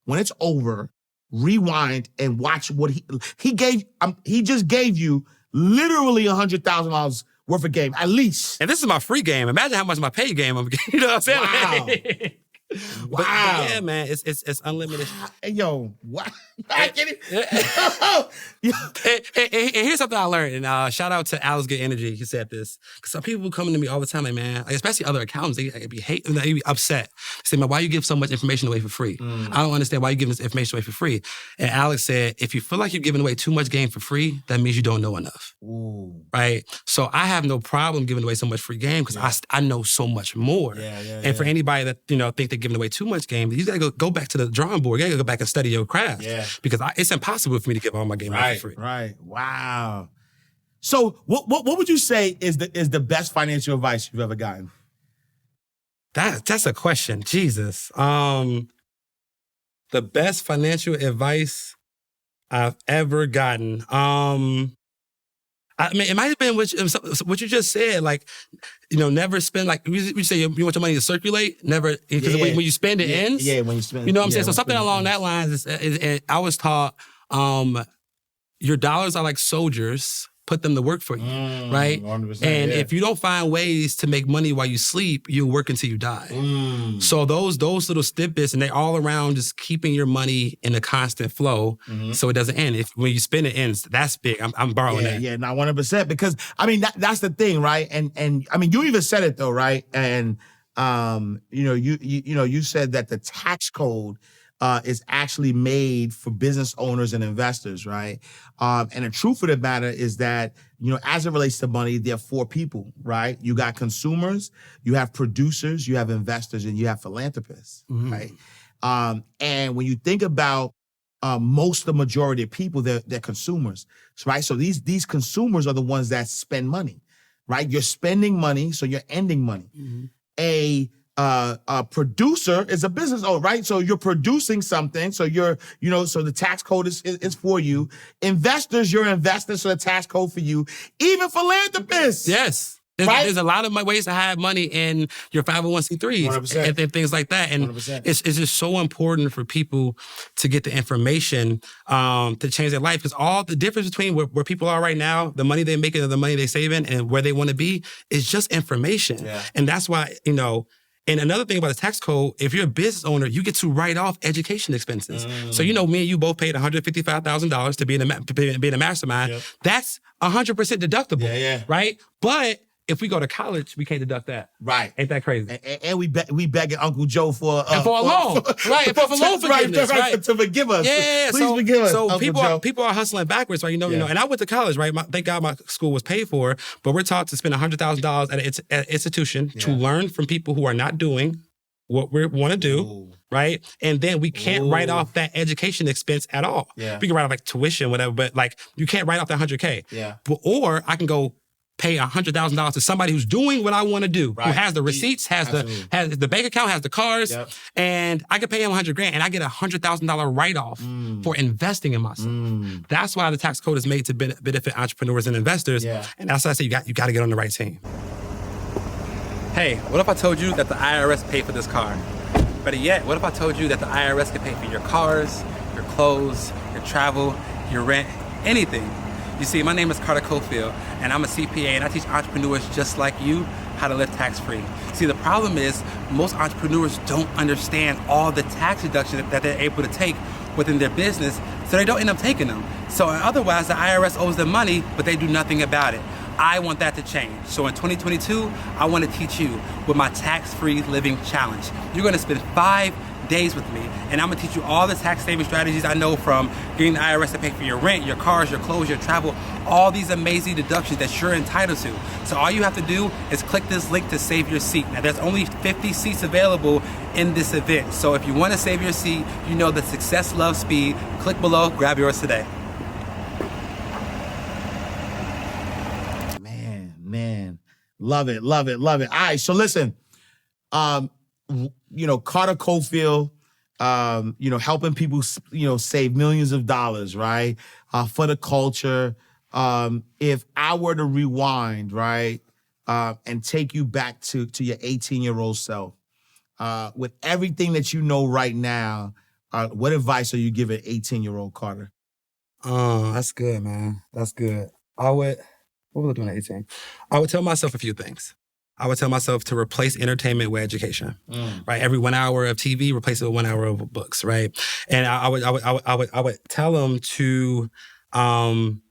when it's over, rewind and watch what he gave. He just gave you literally $100,000 worth of game, at least. And this is my free game. Imagine how much my paid game I'm getting. You know what I'm saying? Wow. But yeah, man, it's unlimited. Yo, what? I get it. And here's something I learned. And shout out to Alex Good Energy. He said this. Because some people coming to me all the time, like, man, especially other accountants, they be upset. They say, man, why you give so much information away for free? I don't understand why you giving this information away for free. And Alex said, if you feel like you're giving away too much game for free, that means you don't know enough. Ooh. Right? So I have no problem giving away so much free game because I know so much more. And for anybody that think they're giving away too much game, you gotta go back to the drawing board. You gotta go back and study your craft. Yeah. Because it's impossible for me to give all my game away for free. Right. Wow. So what would you say is the best financial advice you've ever gotten? That's a question. Jesus. The best financial advice I've ever gotten. I mean, it might have been what you just said, like, never spend, like, you say you want your money to circulate, never, because when you spend, it ends. Yeah, when you spend. You know what I'm saying? So something along that lines is I was taught, your dollars are like soldiers, put them to work for you, right? 100%, and if you don't find ways to make money while you sleep, you'll work until you die. So those little snippets, and they're all around just keeping your money in a constant flow so it doesn't end. When you spend it ends, that's big. I'm borrowing that. Yeah, not 100%. Because, I mean, that's the thing, right? And I mean, you even said it though, right? And, you said that the tax code is actually made for business owners and investors, right? And the truth of the matter is that, as it relates to money, there are four people, right? You got consumers, you have producers, you have investors, and you have philanthropists, right? And when you think about the majority of people, they're consumers, right? So these consumers are the ones that spend money, right? You're spending money, so you're ending money. A producer is a business owner, right? So you're producing something. So so the tax code is for you. Investors, you're investing, so the tax code for you. Even philanthropists. Yes. There's a lot of ways to have money in your 501c3s 100%. and things like that. And 100%. it's just so important for people to get the information to change their life. Because all the difference between where people are right now, the money they're making and the money they're saving and where they want to be is just information. Yeah. And that's why, and another thing about the tax code, if you're a business owner, you get to write off education expenses. So, me and you both paid $155,000 to be in a mastermind. Yep. That's 100% deductible. Yeah. Right? But if we go to college, we can't deduct that. Right. Ain't that crazy? And we begging Uncle Joe for a loan. Right. For loan forgiveness. Right. To forgive us. Yeah. Please forgive us. So Uncle Joe. people are hustling backwards, right? And I went to college, right? Thank God my school was paid for, but we're taught to spend $100,000 at an institution to learn from people who are not doing what we want to do. Ooh. Right? And then we can't write off that education expense at all. Yeah. We can write off like tuition, whatever, but like you can't write off that $100K. Yeah. Or I can go pay $100,000 to somebody who's doing what I want to do, who has the receipts, has the bank account, has the cars, and I could pay him $100,000 and I get $100,000 write-off for investing in myself. That's why the tax code is made to benefit entrepreneurs and investors. Yeah. And that's why I say you got to get on the right team. Hey, what if I told you that the IRS paid for this car? Better yet, what if I told you that the IRS can pay for your cars, your clothes, your travel, your rent, anything? You see, my name is Carter Cofield, and I'm a CPA, and I teach entrepreneurs just like you how to live tax-free. See, the problem is most entrepreneurs don't understand all the tax deductions that they're able to take within their business, so they don't end up taking them. So otherwise, the IRS owes them money, but they do nothing about it. I want that to change. So in 2022, I want to teach you with my tax-free living challenge. You're going to spend 5 days with me, and I'm gonna teach you all the tax saving strategies I know, from getting the IRS to pay for your rent, your cars, your clothes, your travel, all these amazing deductions that you're entitled to. So all you have to do is click this link to save your seat. Now there's only 50 seats available in this event. So if you want to save your seat, you know that success loves speed. Click below, grab yours today. Man, love it. All right, so listen, Carter Cofield, helping people, save millions of dollars, right? For the culture. If I were to rewind, right, and take you back to your 18-year-old self, with everything that you know right now, what advice are you giving 18-year-old Carter? Oh, that's good, man. That's good. What was I doing at 18? I would tell myself a few things. I would tell myself to replace entertainment with education, right? Every 1 hour of TV, replace it with 1 hour of books, right? And I would tell them to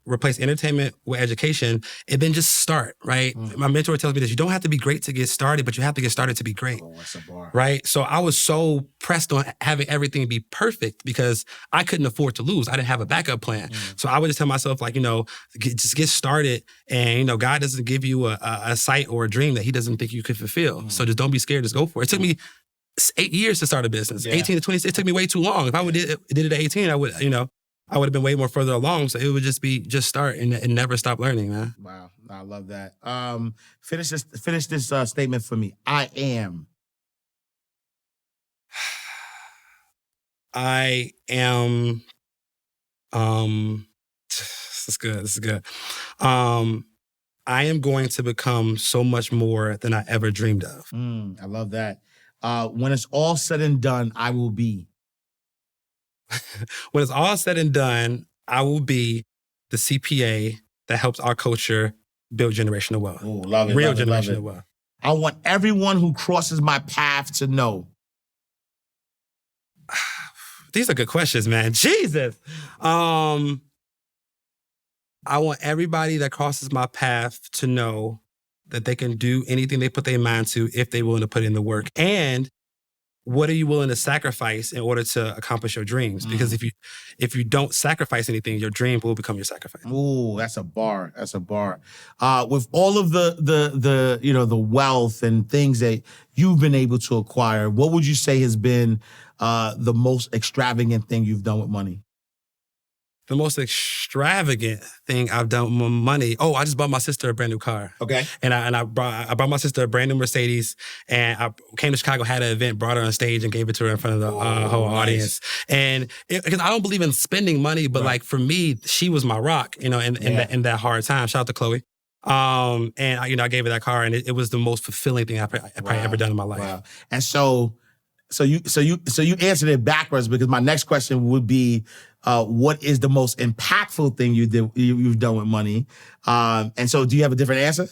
replace entertainment with education, and then just start, right? My mentor tells me this: you don't have to be great to get started, but you have to get started to be great. Oh, that's a bar. Right? So I was so pressed on having everything be perfect because I couldn't afford to lose. I didn't have a backup plan. So I would just tell myself, just get started. And, God doesn't give you a sight or a dream that he doesn't think you could fulfill. So just don't be scared, just go for it. It took me 8 years to start a business. 18 to 20, it took me way too long. If I did it at 18, I would have been way more further along. So it would just start and never stop learning, man. Wow, I love that. Finish this statement for me. I am. This is good. I am going to become so much more than I ever dreamed of. I love that. When it's all said and done, I will be. When it's all said and done, I will be the CPA that helps our culture build generational wealth. Ooh, love it. Real love it, generational love it. wealth. I want everyone who crosses my path to know. These are good questions, man. Jesus. I want everybody that crosses my path to know that they can do anything they put their mind to if they're willing to put in the work. And what are you willing to sacrifice in order to accomplish your dreams? Because if you don't sacrifice anything, your dream will become your sacrifice. Ooh, that's a bar. With all of the wealth and things that you've been able to acquire, what would you say has been the most extravagant thing you've done with money? The most extravagant thing I've done with my money. Oh, I just bought my sister a brand new car. Okay. And I bought my sister a brand new Mercedes, and I came to Chicago, had an event, brought her on stage, and gave it to her in front of the whole audience. And because I don't believe in spending money, but like for me, she was my rock, in that hard time. Shout out to Chloe. And I gave her that car, and it was the most fulfilling thing I've probably ever done in my life. Wow. And so you answered it backwards, because my next question would be, what is the most impactful thing you've done with money? And so do you have a different answer?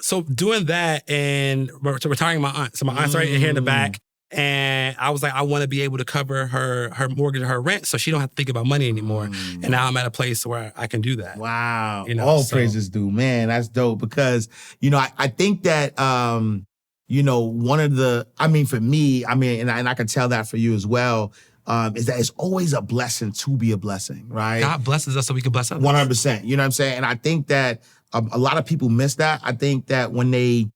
So doing that and retiring my aunt. So my aunt's right here in the back. And I was like, I want to be able to cover her mortgage and her rent, so she don't have to think about money anymore. And now I'm at a place where I can do that. Wow. Praises due. Man, that's dope. Because, I think that, one of the, for me, and I can tell that for you as well, is that it's always a blessing to be a blessing, right? God blesses us so we can bless others. 100%. You know what I'm saying? And I think that a lot of people miss that. I think that when they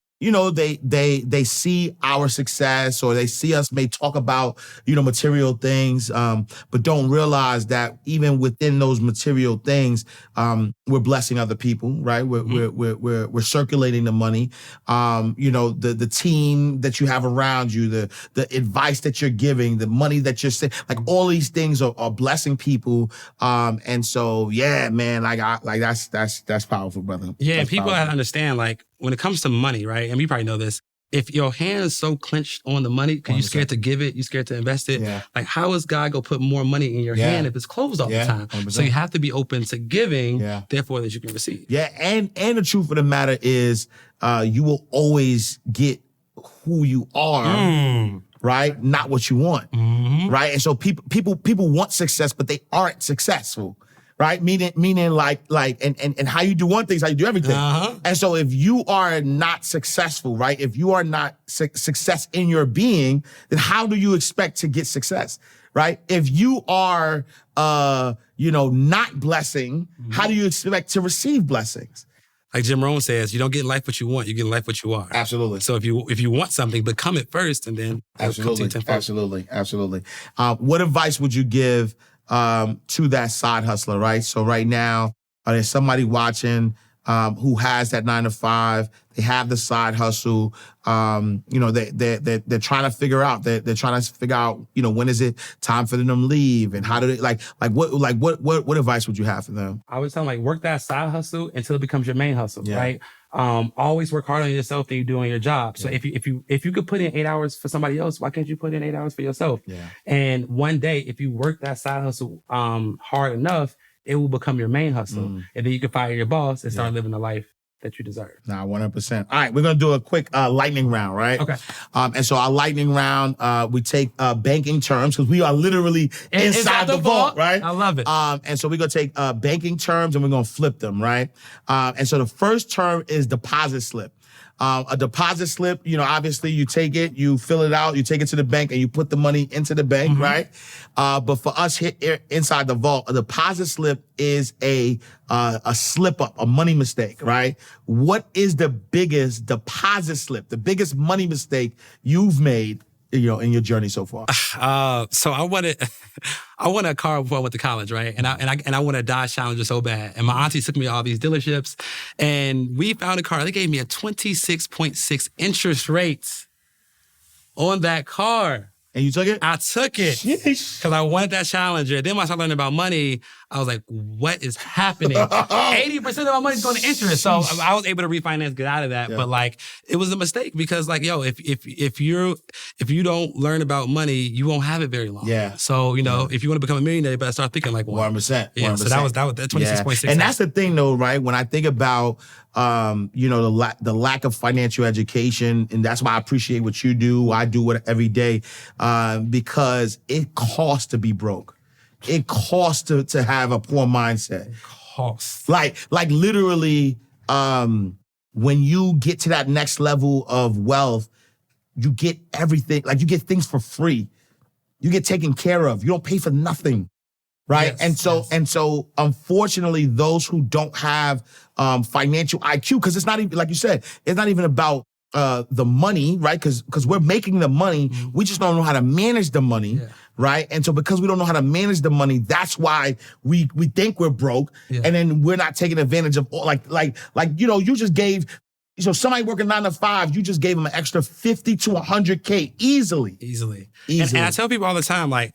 see our success, or they see us may talk about, material things, but don't realize that even within those material things, we're blessing other people, right? We're circulating the money. The team that you have around you, the advice that you're giving, the money that you're saying, like all these things are blessing people. And so, yeah, man, that's powerful, brother. Yeah, that's people powerful. have to understand, like, when it comes to money, right? And you probably know this. If your hand is so clenched on the money because you're scared to give it, you're scared to invest it, like how is God going to put more money in your hand if it's closed all the time? 100%. So you have to be open to giving, therefore that you can receive. Yeah, and the truth of the matter is, you will always get who you are, right? Not what you want, right? And so people want success, but they aren't successful. Right? Meaning like, and how you do one thing is how you do everything. And so if you are not successful, right? If you are not success in your being, then how do you expect to get success? Right? If you are, not blessing, how do you expect to receive blessings? Like Jim Rohn says, you don't get in life what you want, you get in life what you are. Absolutely. So if you want something, become it first, and then absolutely. What advice would you give to that side hustler, right? So right now, there's somebody watching who has that 9-to-5. They have the side hustle. They're trying to figure out. They're trying to figure out, when is it time for them to leave, and how do they what advice would you have for them? I would tell them, work that side hustle until it becomes your main hustle, right? Always work harder on yourself than you do on your job. So if you could put in 8 hours for somebody else, why can't you put in 8 hours for yourself? Yeah. And one day, if you work that side hustle hard enough, it will become your main hustle. And then you can fire your boss and start living the life that you deserve. 100%. All right, we're going to do a quick lightning round, right? Okay. And so our lightning round, we take banking terms, because we are literally inside the vault, right? I love it. And so we're going to take banking terms and we're going to flip them, right? And so the first term is deposit slip. A deposit slip, obviously you take it, you fill it out, you take it to the bank, and you put the money into the bank, right? But for us here inside the vault, a deposit slip is a slip up, a money mistake, right? What is the biggest deposit slip, the biggest money mistake you've made, in your journey so far? So I wanted a car before I went to college, right? And I wanted a Dodge Challenger so bad. And my auntie took me to all these dealerships, and we found a car. They gave me a 26.6 interest rate on that car. And you took it? I took it because I wanted that Challenger. Then when I started learning about money, I was like, what is happening? 80% of my money is going to interest. So I was able to refinance, get out of that. Yeah. But it was a mistake because if you don't learn about money, you won't have it very long. Yeah. So, if you want to become a millionaire, you better start thinking like one. 100%. Yeah, so that was that 26.6. Yeah. And that's the thing though, right? When I think about the lack of financial education, and that's why I appreciate what you do. I do it every day, because it costs to be broke. It costs to have a poor mindset. It costs. Like literally, when you get to that next level of wealth, you get everything. Like you get things for free. You get taken care of. You don't pay for nothing. Right. Yes, and so unfortunately, those who don't have financial IQ, because it's not even, like you said, it's not even about the money, right? Because we're making the money. We just don't know how to manage the money. Yeah. right? And so because we don't know how to manage the money, that's why we think we're broke, and then we're not taking advantage of all, you just gave. So somebody working 9 to 5, you just gave them an extra 50 to 100K easily. And I tell people all the time, like,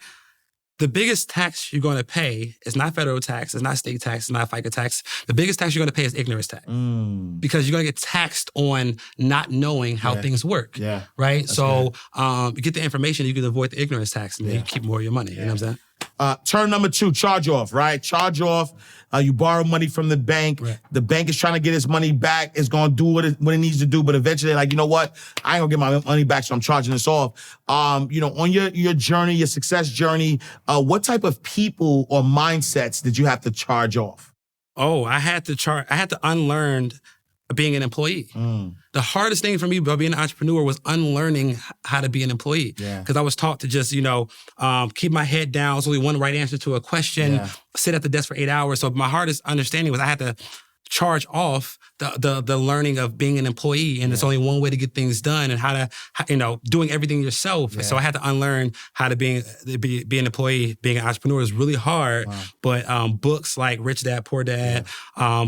the biggest tax you're going to pay is not federal tax, it's not state tax, it's not FICA tax. The biggest tax you're going to pay is ignorance tax. Because you're going to get taxed on not knowing how things work. Right? That's so you get the information, you can avoid the ignorance tax, and then you keep more of your money. You know what I'm saying? Turn number 2, charge off, right? Charge off. You borrow money from the bank. Right. The bank is trying to get its money back. It's going to do what it needs to do. But eventually, like, you know what? I ain't going to get my money back, so I'm charging this off. On your journey, your success journey, what type of people or mindsets did you have to charge off? Oh, I had to unlearn being an employee. The hardest thing for me about being an entrepreneur was unlearning how to be an employee. Because I was taught to just, keep my head down. There's only one right answer to a question, sit at the desk for 8 hours. So my hardest understanding was I had to charge off the learning of being an employee, and there's only one way to get things done, and how to, doing everything yourself. So I had to unlearn how to be an employee. Being an entrepreneur is really hard, but books like Rich Dad, Poor Dad,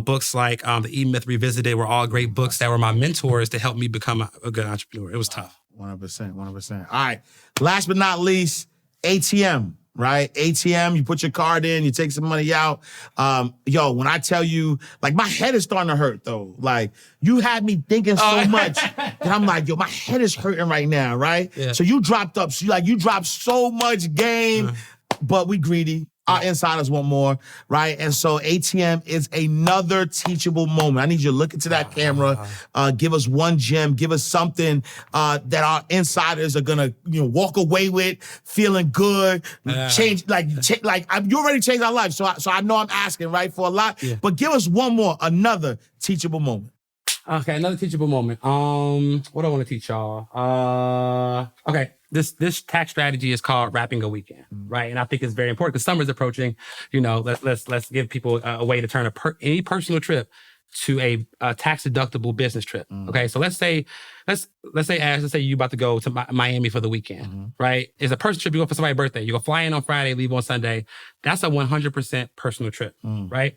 books like The E-Myth Revisited were all great books that were my mentors to help me become a good entrepreneur. It was tough. 100%. All right. Last but not least, ATM. Right? ATM, you put your card in, you take some money out. When I tell you, like, my head is starting to hurt, though. Like, you had me thinking so much that I'm like, my head is hurting right now, right? So you dropped up. So you dropped so much game, but we greedy. Our insiders want more, right? And so ATM is another teachable moment. I need you to look into that camera, give us one gem, give us something that our insiders are gonna, walk away with, feeling good, change. You already changed our life, so I know I'm asking, right, for a lot. But give us one more, another teachable moment. Okay, another teachable moment. What do I want to teach y'all? Okay. This tax strategy is called wrapping a weekend, right? And I think it's very important because summer's approaching. Let's give people a way to turn any personal trip to a tax deductible business trip. Okay, so let's say Ash, let's say you about to go to Miami for the weekend, right? It's a personal trip. You go for somebody's birthday. You go fly in on Friday, leave on Sunday. That's a 100% personal trip, right?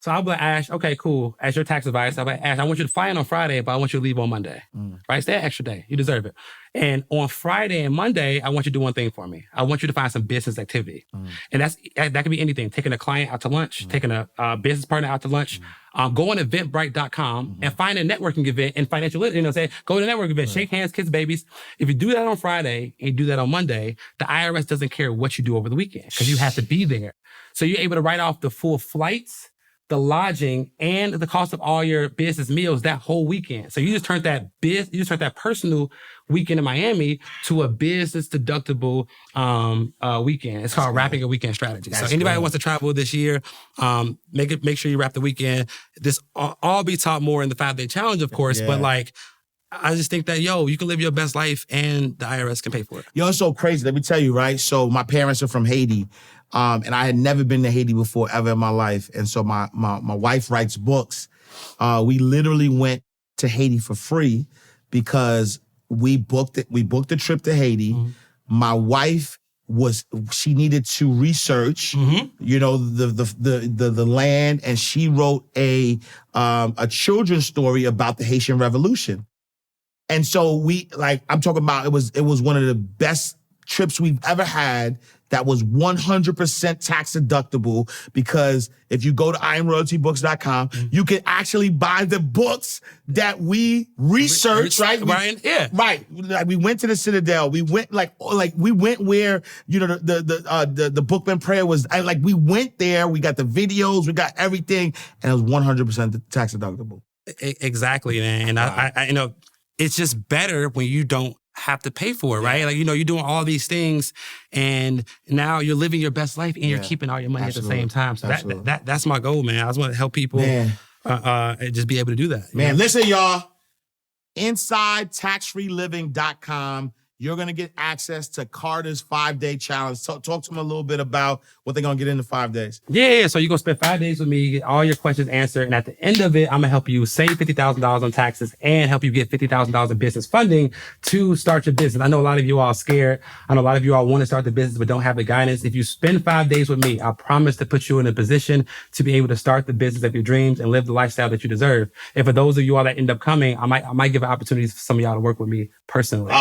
So I'll be like, Ash, okay, cool. As your tax advisor, I'll be like, Ash, I want you to fly in on Friday, but I want you to leave on Monday. Right? Stay an extra day. You deserve it. And on Friday and Monday, I want you to do one thing for me. I want you to find some business activity. And that could be anything. Taking a client out to lunch, taking a business partner out to lunch. Go on eventbrite.com and find a networking event in financial literacy. Say, go to a networking event, shake hands, kiss babies. If you do that on Friday and you do that on Monday, the IRS doesn't care what you do over the weekend because you have to be there. So you're able to write off the full flights, the lodging, and the cost of all your business meals that whole weekend. So you just turned that personal weekend in Miami to a business deductible weekend. It's called wrapping a weekend strategy. So anybody who wants to travel this year, make sure you wrap the weekend. This all be taught more in the 5-day challenge, of course, but like, I just think that, you can live your best life and the IRS can pay for it. It's so crazy. Let me tell you, right? So my parents are from Haiti. And I had never been to Haiti before ever in my life. And so my wife writes books. We literally went to Haiti for free because we booked it. We booked a trip to Haiti. My wife she needed to research, the land, and she wrote a children's story about the Haitian Revolution. And so I'm talking about, it was one of the best trips we've ever had that was 100% tax deductible, because if you go to IamRoyaltyBooks.com, you can actually buy the books that we researched, right? Right. Like, we went to the Citadel. We went we went where, the Bookman prayer was. We went there. We got the videos. We got everything. And it was 100% tax deductible. Exactly, man. And I it's just better when you don't have to pay for it, right? Like, you're doing all these things and now you're living your best life and you're keeping all your money at the same time. So that's my goal, man. I just want to help people just be able to do that. Man, listen, y'all. InsideTaxFreeLiving.com you're going to get access to Carter's 5-day challenge. Talk to them a little bit about what they're going to get in the 5 days. Yeah. So you're going to spend 5 days with me, get all your questions answered. And at the end of it, I'm going to help you save $50,000 on taxes and help you get $50,000 in business funding to start your business. I know a lot of you all are scared. I know a lot of you all want to start the business, but don't have the guidance. If you spend 5 days with me, I promise to put you in a position to be able to start the business of your dreams and live the lifestyle that you deserve. And for those of you all that end up coming, I might give an opportunity for some of y'all to work with me personally.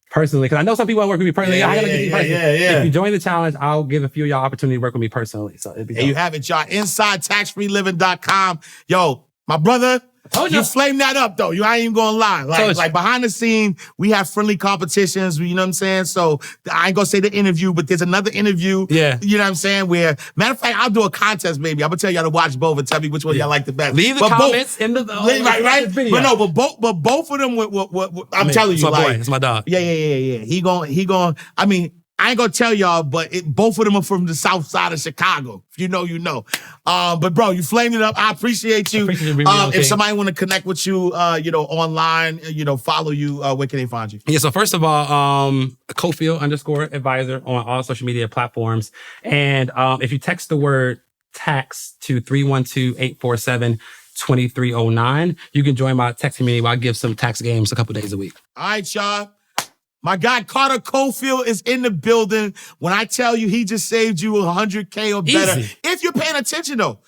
Personally, because I know some people want to work with me personally. If you join the challenge, I'll give a few of y'all opportunity to work with me personally. So it'd be There you have it, y'all. InsideTaxFreeLiving.com. Yo, my brother, you flamed that up, though. I ain't even gonna lie. Like behind the scene, we have friendly competitions, you know what I'm saying? So I ain't gonna say the interview, but there's another interview, you know what I'm saying, where, matter of fact, I'll do a contest, baby. I'm gonna tell y'all to watch both and tell me which one y'all like the best. Leave the comments in the video. But both of them, I'm telling you, boy. It's my dog. Yeah. He gon', I mean, I ain't gonna tell y'all, but both of them are from the south side of Chicago. If you know, you know. But bro, you flamed it up. I appreciate you. If somebody want to connect with you, online, follow you, where can they find you? Yeah, so first of all, Cofield_advisor on all social media platforms. And if you text the word tax to 312-847-2309, you can join my tax community where I give some tax games a couple days a week. All right, y'all. My guy Carter Cofield is in the building. When I tell you he just saved you $100K or better, Easy. If you're paying attention though,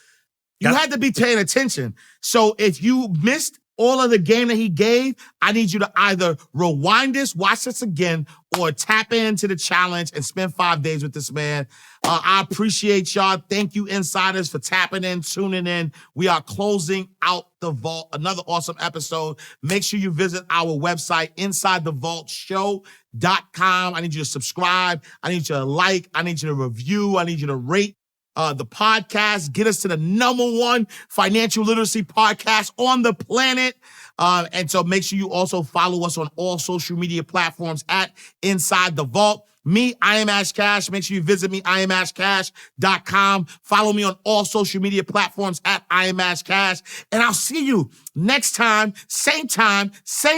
you had to be paying attention. So if you missed all of the game that he gave, I need you to either rewind this, watch this again, or tap into the challenge and spend 5 days with this man. I appreciate y'all. Thank you, insiders, for tapping in, tuning in. We are closing out the vault. Another awesome episode. Make sure you visit our website, InsideTheVaultShow.com. I need you to subscribe. I need you to like. I need you to review. I need you to rate the podcast. Get us to the #1 financial literacy podcast on the planet. And so make sure you also follow us on all social media platforms at Inside the Vault. Me, I am Ash Cash. Make sure you visit me, IamAshCash.com. Follow me on all social media platforms at I am Ash Cash. And I'll see you next time, same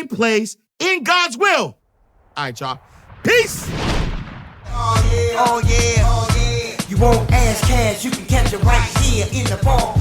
place, in God's will. All right, y'all. Peace. Oh yeah. You won't ask cash, you can catch it right here in the vault.